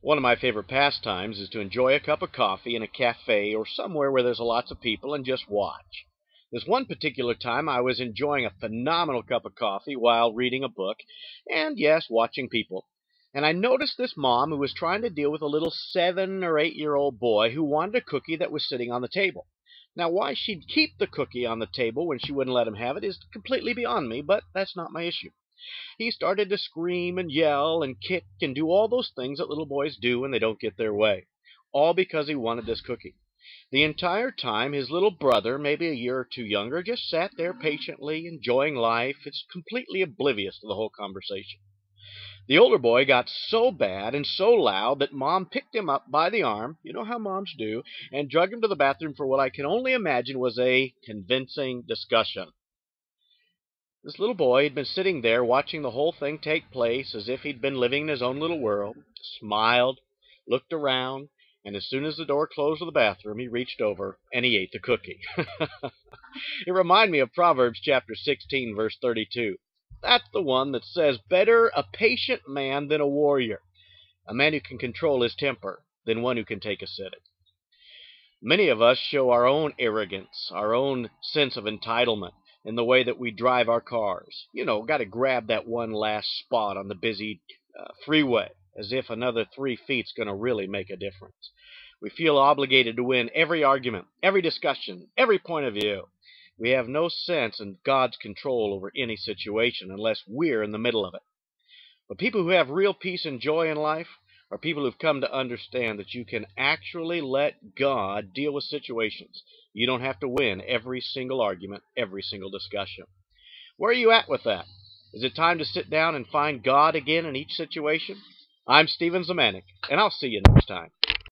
One of my favorite pastimes is to enjoy a cup of coffee in a cafe or somewhere where there's lots of people and just watch. This one particular time I was enjoying a phenomenal cup of coffee while reading a book and, yes, watching people. And I noticed this mom who was trying to deal with a little 7 or 8-year-old boy who wanted a cookie that was sitting on the table. Now, why she'd keep the cookie on the table when she wouldn't let him have it is completely beyond me, but that's not my issue. He started to scream and yell and kick and do all those things that little boys do when they don't get their way, all because he wanted this cookie. The entire time, his little brother, maybe a year or two younger, just sat there patiently enjoying life. It's completely oblivious to the whole conversation. The older boy got so bad and so loud that Mom picked him up by the arm, you know how moms do, and dragged him to the bathroom for what I can only imagine was a convincing discussion. This little boy had been sitting there watching the whole thing take place as if he'd been living in his own little world, smiled, looked around, and as soon as the door closed of the bathroom, he reached over and he ate the cookie. It reminded me of Proverbs chapter 16, verse 32. That's the one that says, "Better a patient man than a warrior, a man who can control his temper than one who can take a sitting." Many of us show our own arrogance, our own sense of entitlement in the way that we drive our cars. Got to grab that one last spot on the busy freeway as if another 3 feet's going to really make a difference. We feel obligated to win every argument, every discussion, every point of view. We have no sense in God's control over any situation unless we're in the middle of it. But people who have real peace and joy in life are people who've come to understand that you can actually let God deal with situations. You don't have to win every single argument, every single discussion. Where are you at with that? Is it time to sit down and find God again in each situation? I'm Stephen Zemanek, and I'll see you next time.